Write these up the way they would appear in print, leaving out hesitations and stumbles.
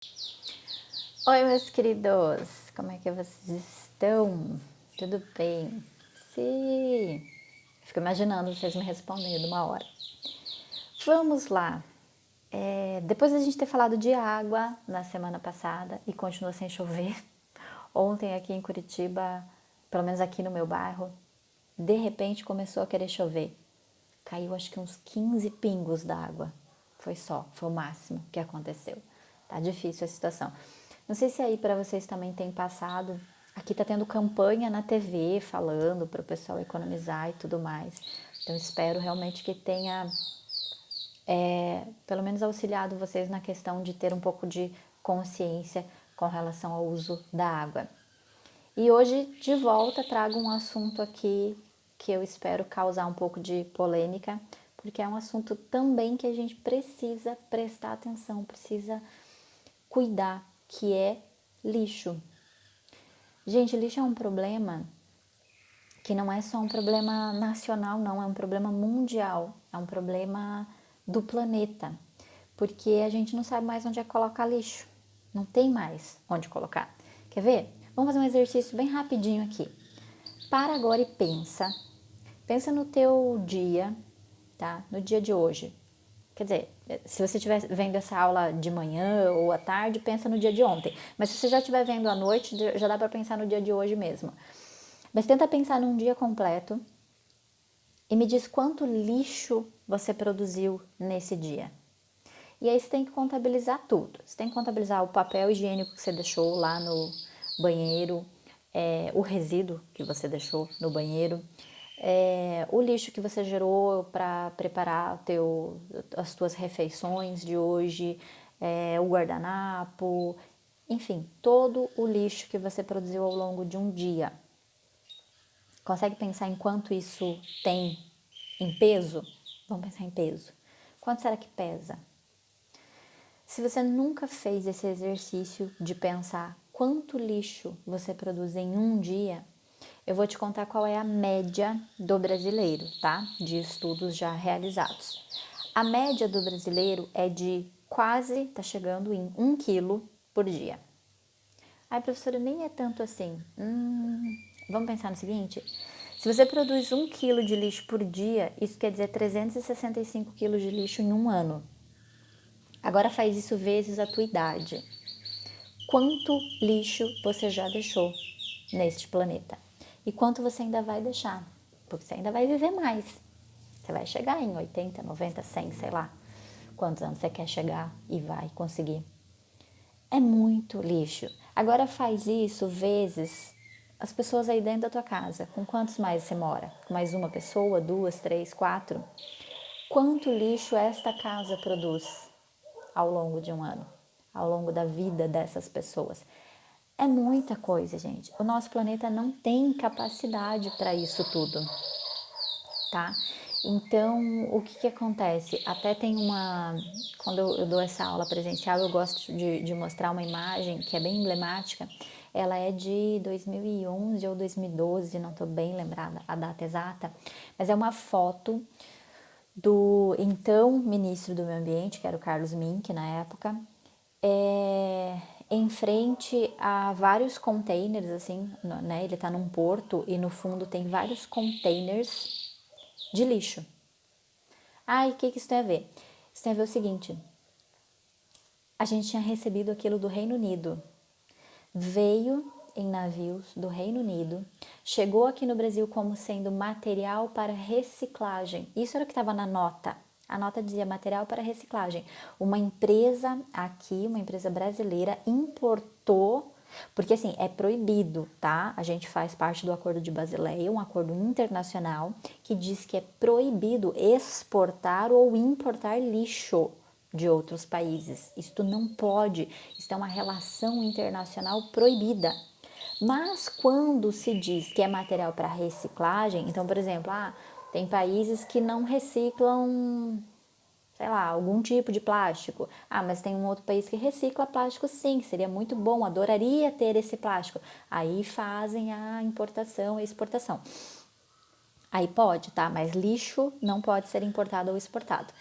Oi, meus queridos, como é que vocês estão? Tudo bem? Sim, fico imaginando vocês me respondendo uma hora. Vamos lá. Depois da gente ter falado de água na semana passada e continua sem chover, ontem aqui em Curitiba, pelo menos aqui no meu bairro, de repente começou a querer chover. Caiu acho que uns 15 pingos d'água. Foi o máximo que aconteceu. Tá difícil a situação. Não sei se aí para vocês também tem passado. Aqui tá tendo campanha na TV falando para o pessoal economizar e tudo mais. Então espero realmente que tenha pelo menos auxiliado vocês na questão de ter um pouco de consciência com relação ao uso da água. E hoje, de volta, trago um assunto aqui que eu espero causar um pouco de polêmica, porque é um assunto também que a gente precisa prestar atenção, precisa cuidar, que é lixo. Gente, lixo é um problema que não é só um problema nacional, não, é um problema mundial, é um problema do planeta, porque a gente não sabe mais onde é que colocar lixo, não tem mais onde colocar. Quer ver? Vamos fazer um exercício bem rapidinho aqui. Para agora e pensa no teu dia, tá? No dia de hoje. Quer dizer, se você estiver vendo essa aula de manhã ou à tarde, pensa no dia de ontem. Mas se você já estiver vendo à noite, já dá para pensar no dia de hoje mesmo. Mas tenta pensar num dia completo e me diz quanto lixo você produziu nesse dia. E aí você tem que contabilizar tudo. Você tem que contabilizar o papel higiênico que você deixou lá no banheiro, o resíduo que você deixou no banheiro, o lixo que você gerou para preparar as tuas refeições de hoje, o guardanapo, enfim, todo o lixo que você produziu ao longo de um dia. Consegue pensar em quanto isso tem em peso? Vamos pensar em peso. Quanto será que pesa? Se você nunca fez esse exercício de pensar quanto lixo você produz em um dia, eu vou te contar qual é a média do brasileiro, tá? De estudos já realizados. A média do brasileiro é de quase, tá chegando em 1 quilo por dia. Ai, professora, nem é tanto assim. Vamos pensar no seguinte: se você produz 1 quilo de lixo por dia, isso quer dizer 365 quilos de lixo em um ano. Agora faz isso vezes a tua idade. Quanto lixo você já deixou neste planeta? E quanto você ainda vai deixar? Porque você ainda vai viver mais. Você vai chegar em 80, 90, 100, sei lá quantos anos você quer chegar e vai conseguir. É muito lixo. Agora faz isso vezes as pessoas aí dentro da tua casa. Com quantos mais você mora? Com mais uma pessoa, duas, três, quatro? Quanto lixo esta casa produz ao longo de um ano? Ao longo da vida dessas pessoas? É muita coisa, gente. O nosso planeta não tem capacidade para isso tudo, tá? Então, o que acontece? Até tem quando eu dou essa aula presencial, eu gosto de mostrar uma imagem que é bem emblemática. Ela é de 2011 ou 2012, não estou bem lembrada a data exata, mas é uma foto do então ministro do Meio Ambiente, que era o Carlos Mink na época, em frente a vários containers, assim, né? Ele está num porto e no fundo tem vários containers de lixo. E o que isso tem a ver? Isso tem a ver o seguinte: a gente tinha recebido aquilo do Reino Unido, veio em navios do Reino Unido, chegou aqui no Brasil como sendo material para reciclagem. Isso era o que estava na nota. A nota dizia material para reciclagem. Uma empresa aqui, uma empresa brasileira, importou, porque assim, é proibido, tá? A gente faz parte do Acordo de Basileia, um acordo internacional que diz que é proibido exportar ou importar lixo de outros países. Isto não pode, isto é uma relação internacional proibida. Mas quando se diz que é material para reciclagem, então, por exemplo, tem países que não reciclam, sei lá, algum tipo de plástico. Mas tem um outro país que recicla plástico sim, seria muito bom, adoraria ter esse plástico. Aí fazem a importação e exportação. Aí pode, tá? Mas lixo não pode ser importado ou exportado.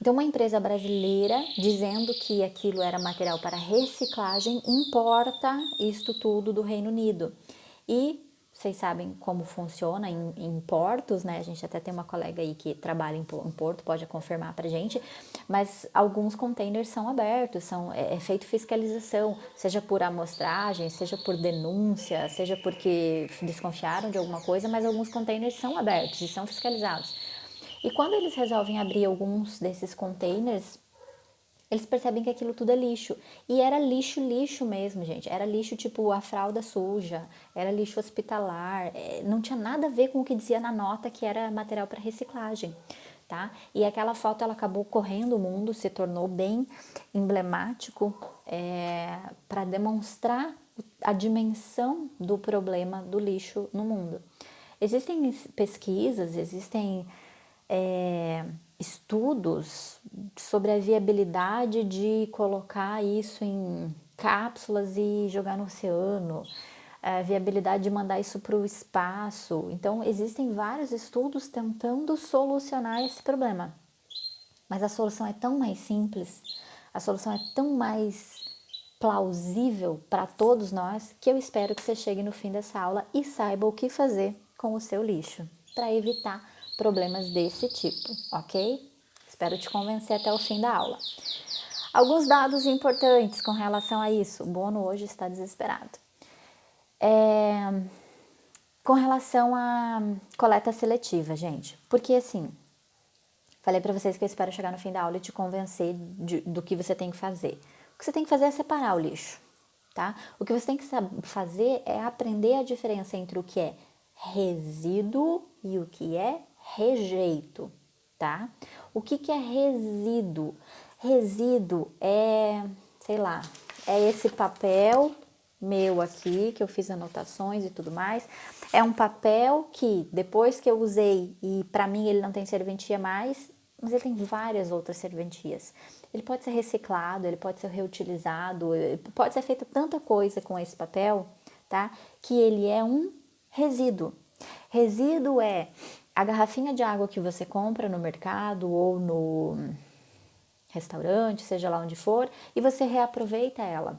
Então, uma empresa brasileira dizendo que aquilo era material para reciclagem importa isto tudo do Reino Unido. E vocês sabem como funciona em portos, né? A gente até tem uma colega aí que trabalha em porto, pode confirmar pra gente, mas alguns containers são abertos, é feito fiscalização, seja por amostragem, seja por denúncia, seja porque desconfiaram de alguma coisa, mas alguns containers são abertos e são fiscalizados. E quando eles resolvem abrir alguns desses containers, eles percebem que aquilo tudo é lixo. E era lixo, lixo mesmo, gente. Era lixo tipo a fralda suja, era lixo hospitalar, não tinha nada a ver com o que dizia na nota que era material para reciclagem, tá? E aquela foto ela acabou correndo o mundo, se tornou bem emblemático para demonstrar a dimensão do problema do lixo no mundo. Existem pesquisas, existem estudos sobre a viabilidade de colocar isso em cápsulas e jogar no oceano, a viabilidade de mandar isso para o espaço. Então, existem vários estudos tentando solucionar esse problema. Mas a solução é tão mais simples, a solução é tão mais plausível para todos nós, que eu espero que você chegue no fim dessa aula e saiba o que fazer com o seu lixo, para evitar problemas desse tipo, ok? Espero te convencer até o fim da aula. Alguns dados importantes com relação a isso. O Bono hoje está desesperado. Com relação à coleta seletiva, gente, porque assim, falei para vocês que eu espero chegar no fim da aula e te convencer do que você tem que fazer. O que você tem que fazer é separar o lixo, tá? O que você tem que fazer é aprender a diferença entre o que é resíduo e o que é rejeito, tá? O que é resíduo? Resíduo é, sei lá, é esse papel meu aqui, que eu fiz anotações e tudo mais. É um papel que depois que eu usei e para mim ele não tem serventia mais, mas ele tem várias outras serventias. Ele pode ser reciclado, ele pode ser reutilizado, pode ser feita tanta coisa com esse papel, tá? Que ele é um resíduo. Resíduo é a garrafinha de água que você compra no mercado ou no restaurante, seja lá onde for, e você reaproveita ela.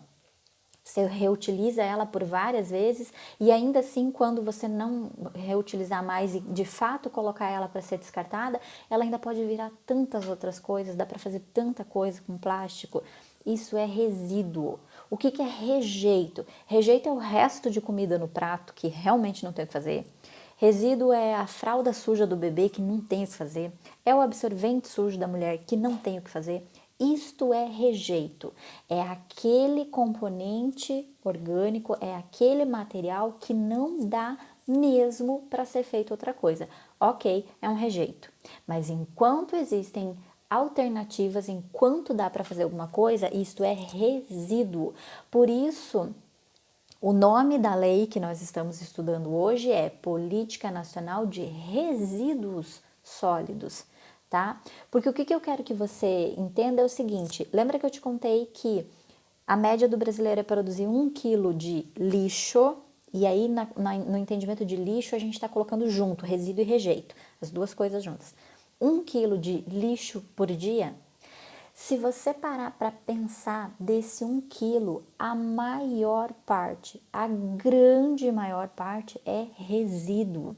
Você reutiliza ela por várias vezes e ainda assim, quando você não reutilizar mais e de fato colocar ela para ser descartada, ela ainda pode virar tantas outras coisas, dá para fazer tanta coisa com plástico. Isso é resíduo. O que é rejeito? Rejeito é o resto de comida no prato que realmente não tem o que fazer. Resíduo é a fralda suja do bebê que não tem o que fazer. É o absorvente sujo da mulher que não tem o que fazer. Isto é rejeito, é aquele componente orgânico, é aquele material que não dá mesmo para ser feito outra coisa. Ok, é um rejeito, mas enquanto existem alternativas, enquanto dá para fazer alguma coisa, isto é resíduo. Por isso, o nome da lei que nós estamos estudando hoje é Política Nacional de Resíduos Sólidos. Tá? Porque o que eu quero que você entenda é o seguinte, lembra que eu te contei que a média do brasileiro é produzir 1 quilo de lixo, e aí no entendimento de lixo a gente está colocando junto, resíduo e rejeito, as duas coisas juntas. 1 quilo de lixo por dia, se você parar para pensar desse 1 quilo, a maior parte, a grande maior parte é resíduo.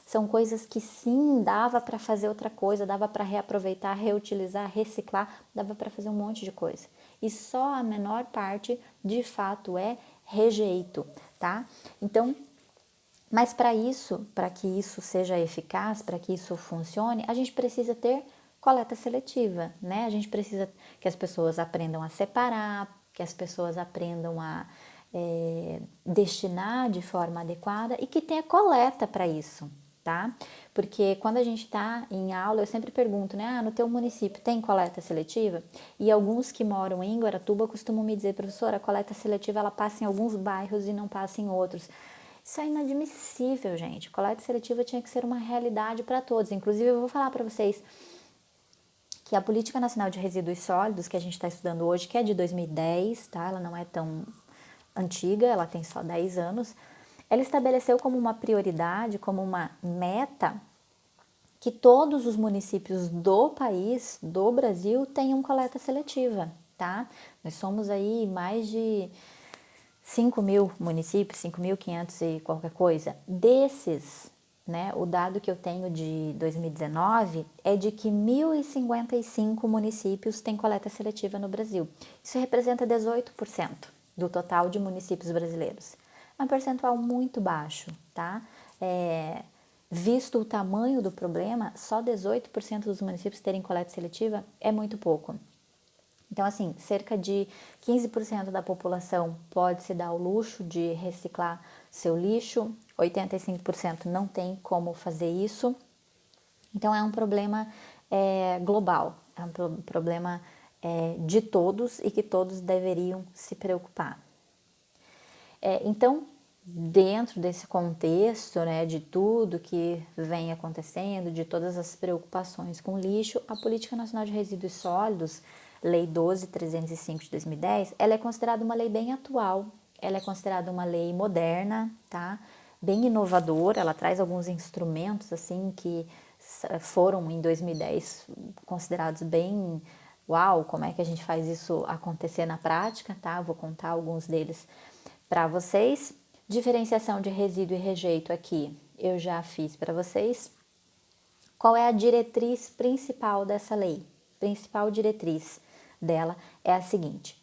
São coisas que sim, dava para fazer outra coisa, dava para reaproveitar, reutilizar, reciclar, dava para fazer um monte de coisa. E só a menor parte, de fato, é rejeito, tá? Então, mas para que isso seja eficaz, para que isso funcione, a gente precisa ter coleta seletiva, né? A gente precisa que as pessoas aprendam a separar, que as pessoas aprendam a destinar de forma adequada e que tenha coleta para isso, tá? Porque quando a gente está em aula, eu sempre pergunto, né? Ah, no teu município tem coleta seletiva? E alguns que moram em Guaratuba costumam me dizer, professora, a coleta seletiva ela passa em alguns bairros e não passa em outros. Isso é inadmissível, gente. Coleta seletiva tinha que ser uma realidade para todos. Inclusive, eu vou falar para vocês que a Política Nacional de Resíduos Sólidos, que a gente está estudando hoje, que é de 2010, tá? Ela não é tão antiga, ela tem só 10 anos, ela estabeleceu como uma prioridade, como uma meta, que todos os municípios do país, do Brasil, tenham coleta seletiva, tá? Nós somos aí mais de 5.000 municípios, 5.500 e qualquer coisa. Desses, né, o dado que eu tenho de 2019 é de que 1.055 municípios têm coleta seletiva no Brasil. Isso representa 18% do total de municípios brasileiros. É um percentual muito baixo, tá? Visto o tamanho do problema, só 18% dos municípios terem coleta seletiva é muito pouco. Então, assim, cerca de 15% da população pode se dar ao luxo de reciclar seu lixo, 85% não tem como fazer isso. Então, é um problema global, é um problema de todos e que todos deveriam se preocupar. Então, dentro desse contexto, né, de tudo que vem acontecendo, de todas as preocupações com lixo, a Política Nacional de Resíduos Sólidos, Lei 12.305 de 2010, ela é considerada uma lei bem atual, ela é considerada uma lei moderna, tá? Bem inovadora, ela traz alguns instrumentos assim que foram em 2010 considerados bem uau, como é que a gente faz isso acontecer na prática, tá? Vou contar alguns deles para vocês. Diferenciação de resíduo e rejeito aqui eu já fiz para vocês. Qual é a diretriz principal dessa lei? Principal diretriz dela é a seguinte,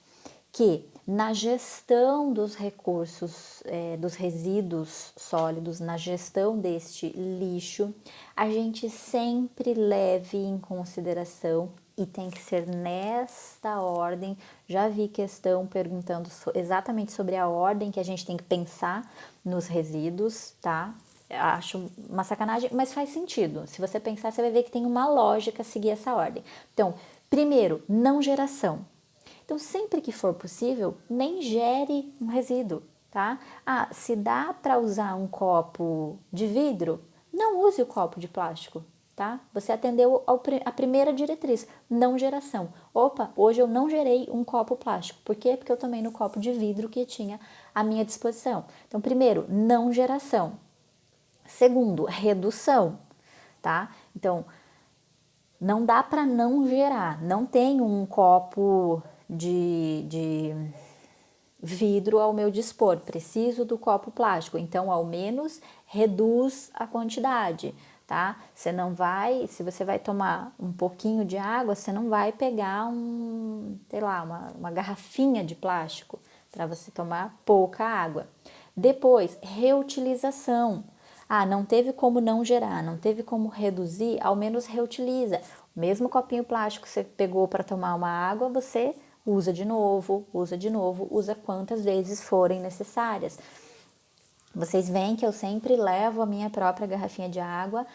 que na gestão dos recursos, dos resíduos sólidos, na gestão deste lixo, a gente sempre leve em consideração, e tem que ser nesta ordem. Já vi questão perguntando exatamente sobre a ordem que a gente tem que pensar nos resíduos, tá? Acho uma sacanagem, mas faz sentido. Se você pensar, você vai ver que tem uma lógica seguir essa ordem. Então, primeiro, não geração. Então, sempre que for possível, nem gere um resíduo, tá? Se dá para usar um copo de vidro, não use o copo de plástico, tá? Você atendeu a primeira diretriz, não geração. Opa, hoje eu não gerei um copo plástico. Por quê? Porque eu tomei no copo de vidro que tinha à minha disposição. Então, primeiro, não geração. Segundo, redução, tá? Então, não dá para não gerar. Não tem um copo de vidro ao meu dispor. Preciso do copo plástico. Então, ao menos, reduz a quantidade, tá? Você não vai, se você vai tomar um pouquinho de água, você não vai pegar uma garrafinha de plástico para você tomar pouca água. Depois, reutilização. Não teve como não gerar, não teve como reduzir, ao menos reutiliza. O mesmo copinho plástico que você pegou para tomar uma água, você usa de novo, usa quantas vezes forem necessárias. Vocês veem que eu sempre levo a minha própria garrafinha de água,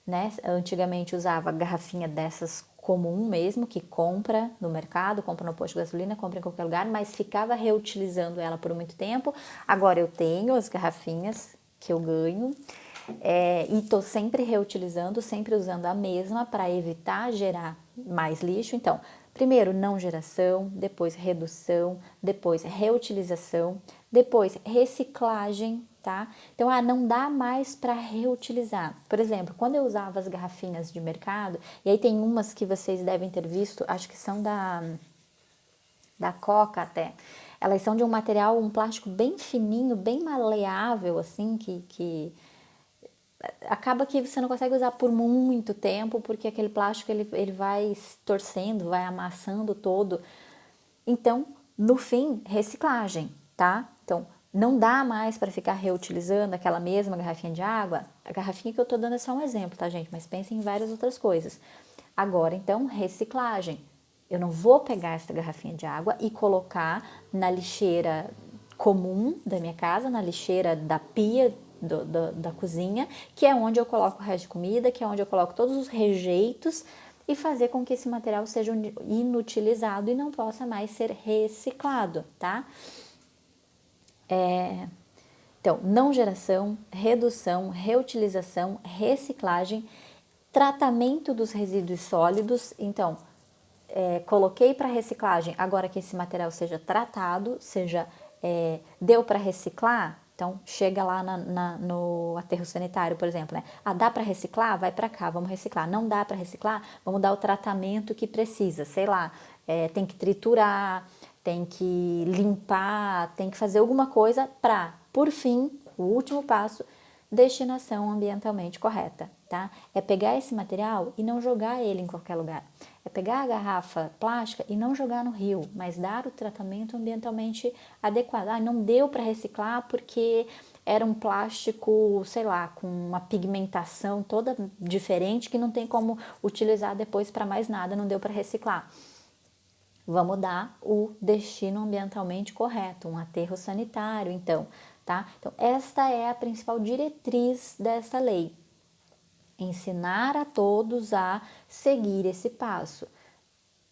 né? Antigamente usava garrafinha dessas comum mesmo, que compra no mercado, compra no posto de gasolina, compra em qualquer lugar, mas ficava reutilizando ela por muito tempo. Agora eu tenho as garrafinhas que eu ganho e estou sempre reutilizando, sempre usando a mesma para evitar gerar mais lixo. Então, primeiro não geração, depois redução, depois reutilização, depois reciclagem, tá? Então, não dá mais para reutilizar. Por exemplo, quando eu usava as garrafinhas de mercado, e aí tem umas que vocês devem ter visto, acho que são da Coca até. Elas são de um material, um plástico bem fininho, bem maleável, assim, que acaba que você não consegue usar por muito tempo, porque aquele plástico ele vai se torcendo, vai amassando todo. Então, no fim, reciclagem, tá? Então, não dá mais para ficar reutilizando aquela mesma garrafinha de água. A garrafinha que eu tô dando é só um exemplo, tá, gente? Mas pensem em várias outras coisas. Agora, então, reciclagem. Eu não vou pegar essa garrafinha de água e colocar na lixeira comum da minha casa, na lixeira da pia da cozinha, que é onde eu coloco o resto de comida, que é onde eu coloco todos os rejeitos, e fazer com que esse material seja inutilizado e não possa mais ser reciclado, tá? Então, não geração, redução, reutilização, reciclagem, tratamento dos resíduos sólidos. Então, coloquei para reciclagem, agora que esse material seja tratado, deu para reciclar, Então, chega lá no aterro sanitário, por exemplo, né? Ah, dá para reciclar? Vai para cá, vamos reciclar. Não dá para reciclar? Vamos dar o tratamento que precisa, sei lá, tem que triturar, tem que limpar, tem que fazer alguma coisa para, por fim, o último passo, destinação ambientalmente correta, tá? É pegar esse material e não jogar ele em qualquer lugar. É pegar a garrafa plástica e não jogar no rio, mas dar o tratamento ambientalmente adequado. Ah, não deu para reciclar porque era um plástico, sei lá, com uma pigmentação toda diferente que não tem como utilizar depois para mais nada, não deu para reciclar. Vamos dar o destino ambientalmente correto, um aterro sanitário, então, tá? Então, esta é a principal diretriz dessa lei. Ensinar a todos a seguir esse passo.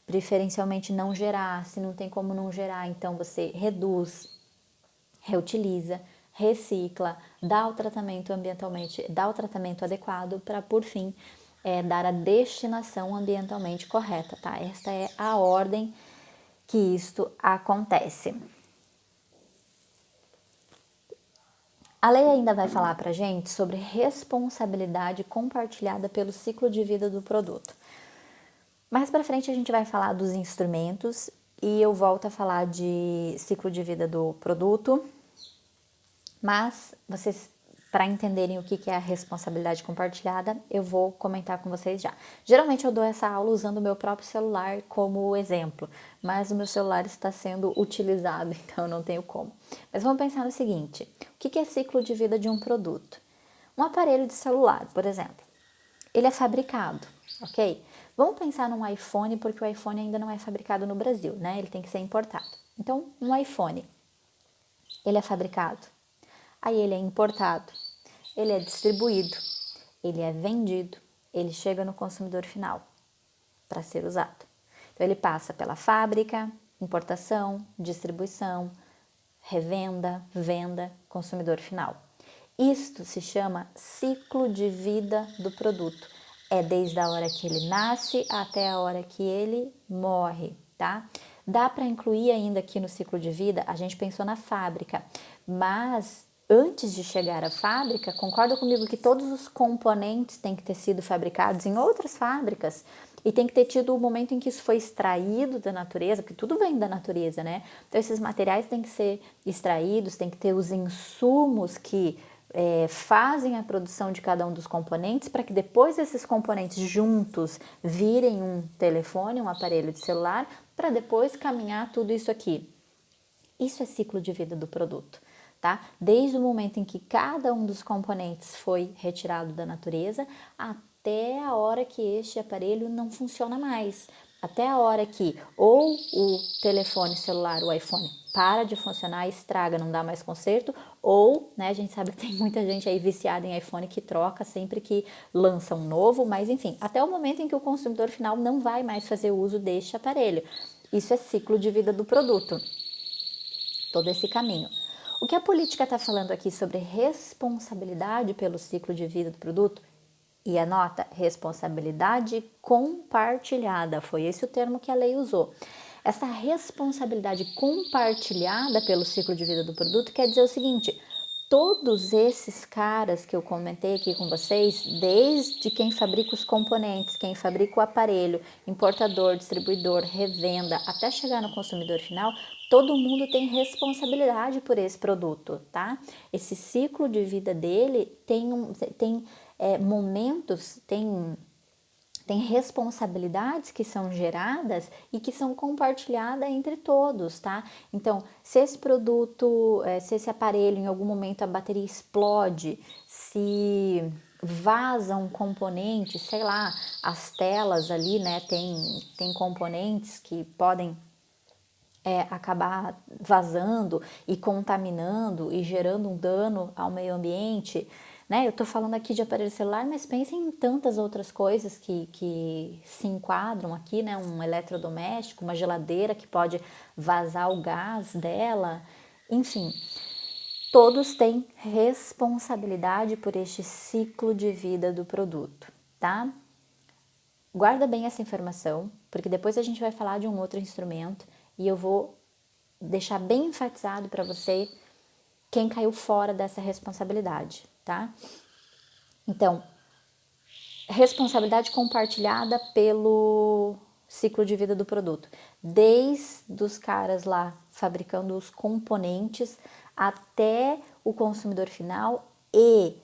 Preferencialmente não gerar, se não tem como não gerar, então você reduz, reutiliza, recicla, dá o tratamento ambientalmente, dá o tratamento adequado para, por fim, dar a destinação ambientalmente correta, tá? Esta é a ordem que isto acontece. A lei ainda vai falar para a gente sobre responsabilidade compartilhada pelo ciclo de vida do produto. Mais para frente a gente vai falar dos instrumentos e eu volto a falar de ciclo de vida do produto, mas vocês, para entenderem o que é a responsabilidade compartilhada, eu vou comentar com vocês já. Geralmente eu dou essa aula usando o meu próprio celular como exemplo, mas o meu celular está sendo utilizado, então eu não tenho como. Mas vamos pensar no seguinte, o que é ciclo de vida de um produto? Um aparelho de celular, por exemplo, ele é fabricado, ok? Vamos pensar num iPhone, porque o iPhone ainda não é fabricado no Brasil, né? Ele tem que ser importado. Então, um iPhone, ele é fabricado, aí ele é importado, ele é distribuído, ele é vendido, ele chega no consumidor final para ser usado. Então, ele passa pela fábrica, importação, distribuição, revenda, venda, consumidor final. Isto se chama ciclo de vida do produto. É desde a hora que ele nasce até a hora que ele morre, tá? Dá para incluir ainda aqui no ciclo de vida, a gente pensou na fábrica, mas antes de chegar à fábrica, concorda comigo que todos os componentes têm que ter sido fabricados em outras fábricas e tem que ter tido o momento em que isso foi extraído da natureza, porque tudo vem da natureza, né? Então esses materiais têm que ser extraídos, tem que ter os insumos que fazem a produção de cada um dos componentes para que depois esses componentes juntos virem um telefone, um aparelho de celular, para depois caminhar tudo isso aqui. Isso é ciclo de vida do produto, tá? Desde o momento em que cada um dos componentes foi retirado da natureza até a hora que este aparelho não funciona mais. Até a hora que ou o telefone celular, o iPhone, para de funcionar, estraga, não dá mais conserto, ou, né, a gente sabe que tem muita gente aí viciada em iPhone que troca sempre que lança um novo, mas enfim, até o momento em que o consumidor final não vai mais fazer uso deste aparelho. Isso é ciclo de vida do produto, todo esse caminho. O que a política está falando aqui sobre responsabilidade pelo ciclo de vida do produto? E anota, responsabilidade compartilhada, foi esse o termo que a lei usou. Essa responsabilidade compartilhada pelo ciclo de vida do produto quer dizer o seguinte, todos esses caras que eu comentei aqui com vocês, desde quem fabrica os componentes, quem fabrica o aparelho, importador, distribuidor, revenda, até chegar no consumidor final, todo mundo tem responsabilidade por esse produto, tá? Esse ciclo de vida dele tem momentos, tem responsabilidades que são geradas e que são compartilhadas entre todos, tá? Então, se esse produto, se esse aparelho, em algum momento a bateria explode, se vaza um componente, sei lá, as telas ali, né, tem componentes que podem acabar vazando e contaminando e gerando um dano ao meio ambiente, né? Eu tô falando aqui de aparelho celular, mas pensem em tantas outras coisas que se enquadram aqui, né? Um eletrodoméstico, uma geladeira que pode vazar o gás dela, enfim. Todos têm responsabilidade por este ciclo de vida do produto, tá? Guarda bem essa informação, porque depois a gente vai falar de um outro instrumento e eu vou deixar bem enfatizado para você quem caiu fora dessa responsabilidade, tá? Então, responsabilidade compartilhada pelo ciclo de vida do produto, desde os caras lá fabricando os componentes até o consumidor final, e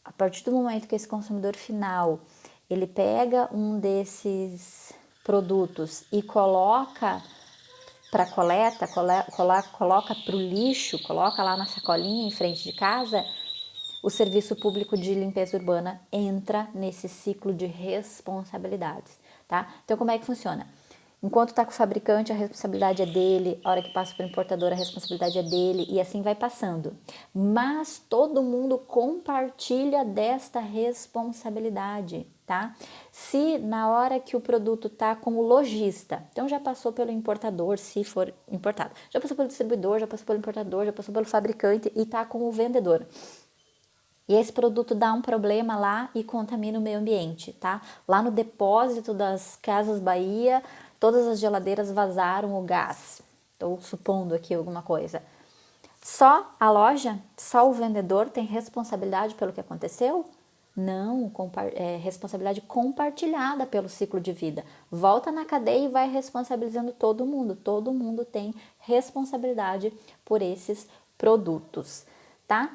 a partir do momento que esse consumidor final ele pega um desses produtos e coloca para coleta, coloca para o lixo, coloca lá na sacolinha em frente de casa, o serviço público de limpeza urbana entra nesse ciclo de responsabilidades, tá? Então, como é que funciona? Enquanto está com o fabricante, a responsabilidade é dele, a hora que passa para o importador, a responsabilidade é dele, e assim vai passando. Mas todo mundo compartilha desta responsabilidade, tá? Se na hora que o produto está com o lojista, então já passou pelo importador, se for importado, já passou pelo distribuidor, já passou pelo importador, já passou pelo fabricante e está com o vendedor. E esse produto dá um problema lá e contamina o meio ambiente, tá? Lá no depósito das Casas Bahia, todas as geladeiras vazaram o gás. Estou supondo aqui alguma coisa. Só a loja, só o vendedor tem responsabilidade pelo que aconteceu? Não, responsabilidade compartilhada pelo ciclo de vida. Volta na cadeia e vai responsabilizando todo mundo. Todo mundo tem responsabilidade por esses produtos, tá?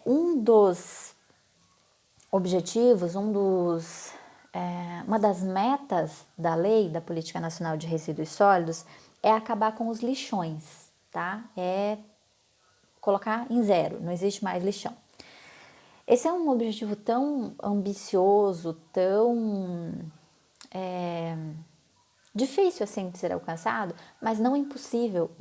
Um dos objetivos, uma das metas da lei da Política Nacional de Resíduos Sólidos é acabar com os lixões, tá? É colocar em zero, não existe mais lixão. Esse é um objetivo tão ambicioso, tão difícil assim de ser alcançado, mas não impossível.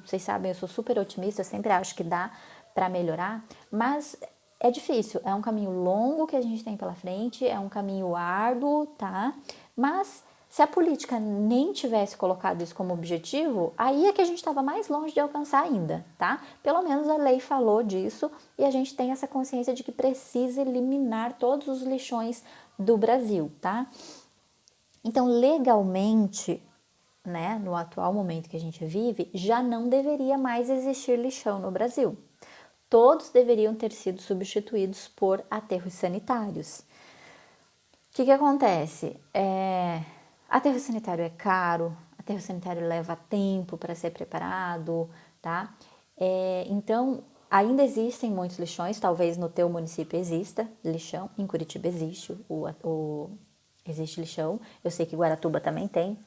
Vocês sabem, eu sou super otimista, eu sempre acho que dá para melhorar, mas é difícil, é um caminho longo que a gente tem pela frente, é um caminho árduo, tá? Mas se a política nem tivesse colocado isso como objetivo, aí é que a gente estava mais longe de alcançar ainda, tá? Pelo menos a lei falou disso e a gente tem essa consciência de que precisa eliminar todos os lixões do Brasil, tá? Então, legalmente, né, no atual momento que a gente vive, já não deveria mais existir lixão no Brasil. Todos deveriam ter sido substituídos por aterros sanitários. O que acontece? Aterro sanitário é caro, aterro sanitário leva tempo para ser preparado, tá? Então, ainda existem muitos lixões, talvez no teu município exista lixão, em Curitiba existe existe lixão, eu sei que Guaratuba também tem.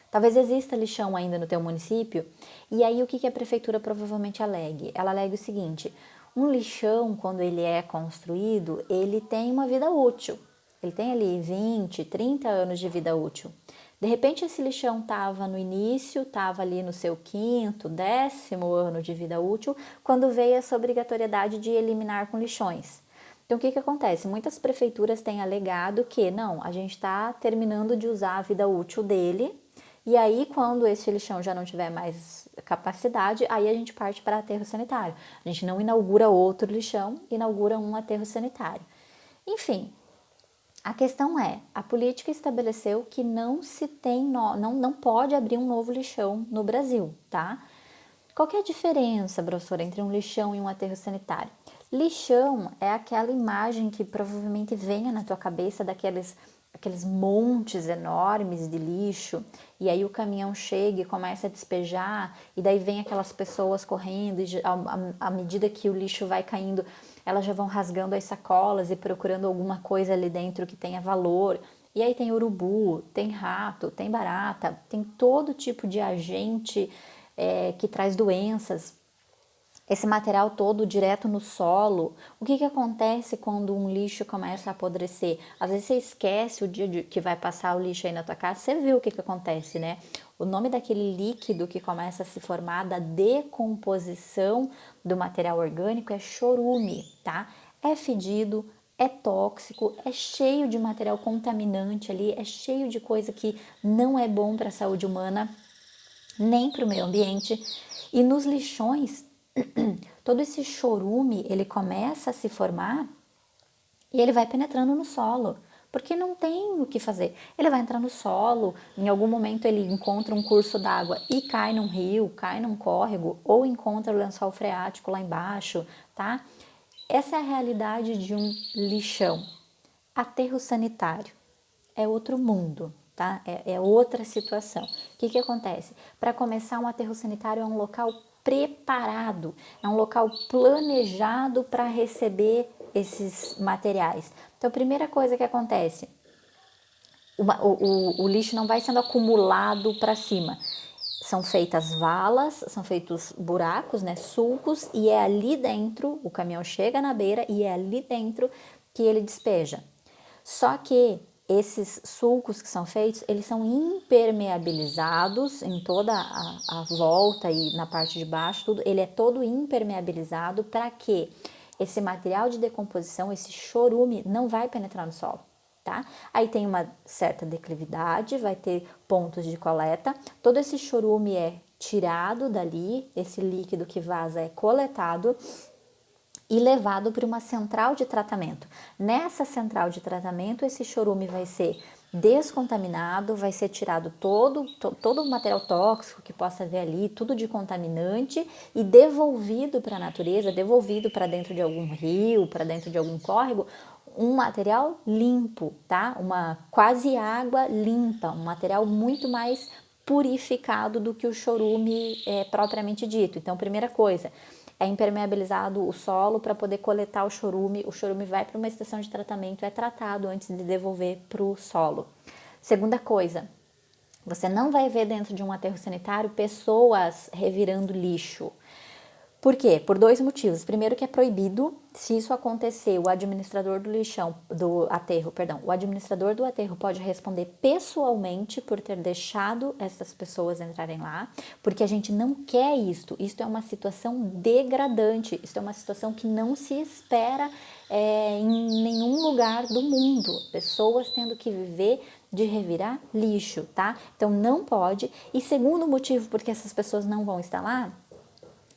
Talvez exista lixão ainda no teu município, e aí o que a prefeitura provavelmente alegue? Ela alega o seguinte: um lixão, quando ele é construído, ele tem uma vida útil, ele tem ali 20, 30 anos de vida útil. De repente esse lixão estava no início, estava ali no seu 5º, 10º ano de vida útil, quando veio essa obrigatoriedade de eliminar com lixões. Então, o que acontece? Muitas prefeituras têm alegado que, não, a gente está terminando de usar a vida útil dele, e aí, quando esse lixão já não tiver mais capacidade, aí a gente parte para aterro sanitário. A gente não inaugura outro lixão, inaugura um aterro sanitário. Enfim, a questão é, a política estabeleceu que não pode abrir um novo lixão no Brasil, tá? Qual que é a diferença, professora, entre um lixão e um aterro sanitário? Lixão é aquela imagem que provavelmente venha na tua cabeça daqueles montes enormes de lixo, e aí o caminhão chega e começa a despejar, e daí vem aquelas pessoas correndo, e à medida que o lixo vai caindo, elas já vão rasgando as sacolas e procurando alguma coisa ali dentro que tenha valor. E aí tem urubu, tem rato, tem barata, tem todo tipo de agente que traz doenças. Esse material todo direto no solo. O que acontece quando um lixo começa a apodrecer? Às vezes você esquece o dia que vai passar o lixo aí na tua casa, você viu o que acontece, né? O nome daquele líquido que começa a se formar da decomposição do material orgânico é chorume, tá? É fedido, é tóxico, é cheio de material contaminante ali, é cheio de coisa que não é bom para a saúde humana, nem para o meio ambiente. E nos lixões, todo esse chorume, ele começa a se formar e ele vai penetrando no solo. porque não tem o que fazer. Ele vai entrar no solo, em algum momento ele encontra um curso d'água e cai num rio, cai num córrego, ou encontra o lençol freático lá embaixo, tá? Essa é a realidade de um lixão. Aterro sanitário é outro mundo, tá? É outra situação. O que acontece? Para começar, um aterro sanitário é um local preparado, é um local planejado para receber esses materiais. Então, a primeira coisa que acontece, o lixo não vai sendo acumulado para cima. São feitas valas, são feitos buracos, né, sulcos, e é ali dentro, o caminhão chega na beira e é ali dentro que ele despeja. Só que esses sulcos que são feitos, eles são impermeabilizados em toda a volta e na parte de baixo, tudo, ele é todo impermeabilizado para que esse material de decomposição, esse chorume, não vai penetrar no solo. Tá? Aí tem uma certa declividade, vai ter pontos de coleta, todo esse chorume é tirado dali, esse líquido que vaza é coletado e levado para uma central de tratamento. Nessa central de tratamento, esse chorume vai ser descontaminado, vai ser tirado todo o material tóxico que possa haver ali, tudo de contaminante, e devolvido para a natureza, devolvido para dentro de algum rio, para dentro de algum córrego, um material limpo, tá? Uma quase água limpa, um material muito mais purificado do que o chorume propriamente dito. Então, primeira coisa, é impermeabilizado o solo para poder coletar o chorume vai para uma estação de tratamento, é tratado antes de devolver para o solo. Segunda coisa, você não vai ver dentro de um aterro sanitário pessoas revirando lixo. Por quê? Por dois motivos. Primeiro, que é proibido. Se isso acontecer, o administrador o administrador do aterro pode responder pessoalmente por ter deixado essas pessoas entrarem lá, porque a gente não quer isto. Isto é uma situação degradante, isto é uma situação que não se espera em nenhum lugar do mundo. Pessoas tendo que viver de revirar lixo, tá? Então não pode. E segundo motivo porque essas pessoas não vão estar lá,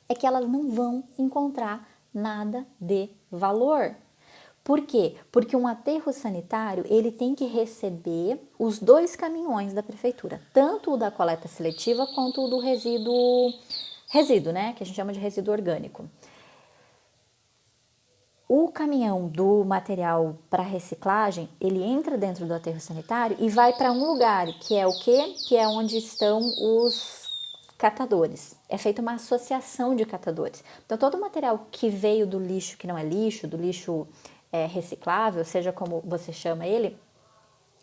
é que elas não vão encontrar nada de valor. Por quê? Porque um aterro sanitário, ele tem que receber os dois caminhões da prefeitura, tanto o da coleta seletiva quanto o do resíduo, né, que a gente chama de resíduo orgânico. O caminhão do material para reciclagem, ele entra dentro do aterro sanitário e vai para um lugar, que é o quê? Que é onde estão os catadores. É feita uma associação de catadores. Então, todo o material que veio do lixo que não é lixo, do lixo reciclável, seja como você chama ele,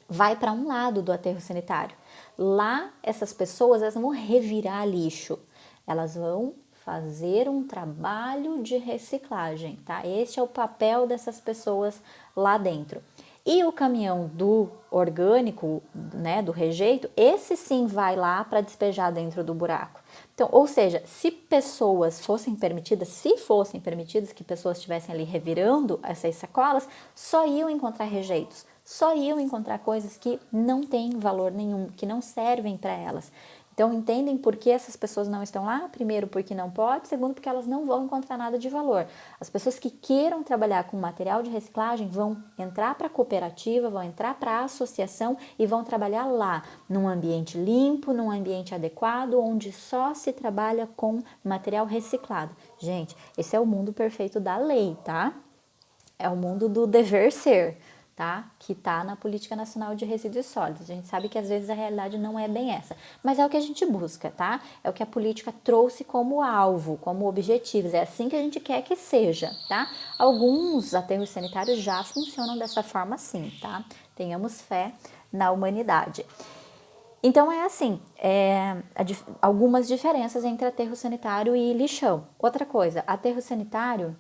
vai para um lado do aterro sanitário. Lá, essas pessoas elas vão revirar lixo. Elas vão fazer um trabalho de reciclagem, tá? Este é o papel dessas pessoas lá dentro. E o caminhão do orgânico, né, do rejeito, esse sim vai lá para despejar dentro do buraco. Então, ou seja, se fossem permitidas que pessoas estivessem ali revirando essas sacolas, só iam encontrar rejeitos, só iam encontrar coisas que não têm valor nenhum, que não servem para elas. Então, entendem por que essas pessoas não estão lá? Primeiro, porque não pode. Segundo, porque elas não vão encontrar nada de valor. As pessoas que queiram trabalhar com material de reciclagem vão entrar para a cooperativa, vão entrar para a associação e vão trabalhar lá, num ambiente limpo, num ambiente adequado, onde só se trabalha com material reciclado. Gente, esse é o mundo perfeito da lei, tá? É o mundo do dever ser, tá? Que tá na Política Nacional de Resíduos Sólidos. A gente sabe que às vezes a realidade não é bem essa, mas é o que a gente busca, tá? É o que a política trouxe como alvo, como objetivos. É assim que a gente quer que seja, tá? Alguns aterros sanitários já funcionam dessa forma sim, tá? Tenhamos fé na humanidade. Então é assim, algumas diferenças entre aterro sanitário e lixão. Outra coisa, aterro sanitário,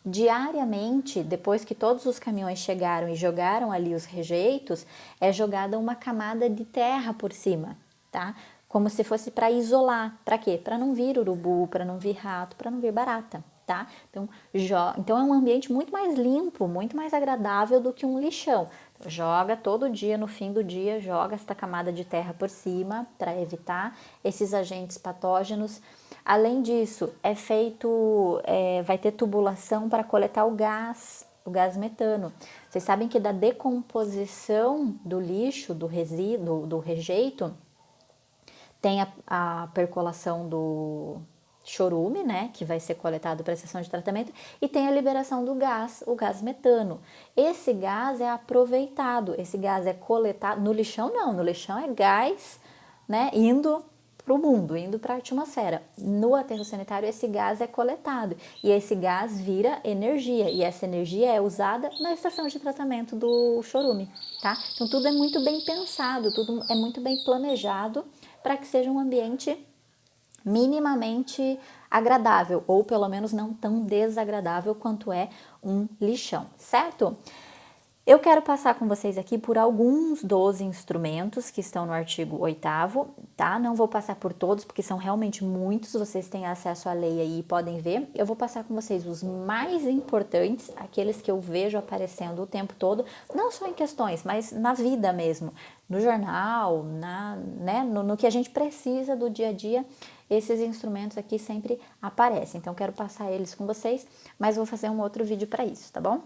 diariamente, depois que todos os caminhões chegaram e jogaram ali os rejeitos, é jogada uma camada de terra por cima, tá? Como se fosse para isolar. Para quê? Para não vir urubu, para não vir rato, para não vir barata, tá? Então é um ambiente muito mais limpo, muito mais agradável do que um lixão. Joga todo dia, no fim do dia, joga esta camada de terra por cima para evitar esses agentes patógenos. Além disso, vai ter tubulação para coletar o gás metano. Vocês sabem que da decomposição do lixo, do resíduo, do rejeito, tem a percolação do chorume, né, que vai ser coletado para a estação de tratamento, e tem a liberação do gás, o gás metano. Esse gás é aproveitado, esse gás é coletado, no lixão não, no lixão é gás, né, indo para o mundo, indo para a atmosfera. No aterro sanitário esse gás é coletado e esse gás vira energia e essa energia é usada na estação de tratamento do chorume, tá? Então tudo é muito bem pensado, tudo é muito bem planejado para que seja um ambiente minimamente agradável, ou pelo menos não tão desagradável quanto é um lixão, certo? Eu quero passar com vocês aqui por alguns dos instrumentos que estão no artigo 8º, tá? Não vou passar por todos, porque são realmente muitos, vocês têm acesso à lei aí e podem ver. Eu vou passar com vocês os mais importantes, aqueles que eu vejo aparecendo o tempo todo, não só em questões, mas na vida mesmo, no jornal, no que a gente precisa do dia a dia. Esses instrumentos aqui sempre aparecem, então quero passar eles com vocês, mas vou fazer um outro vídeo para isso, tá bom?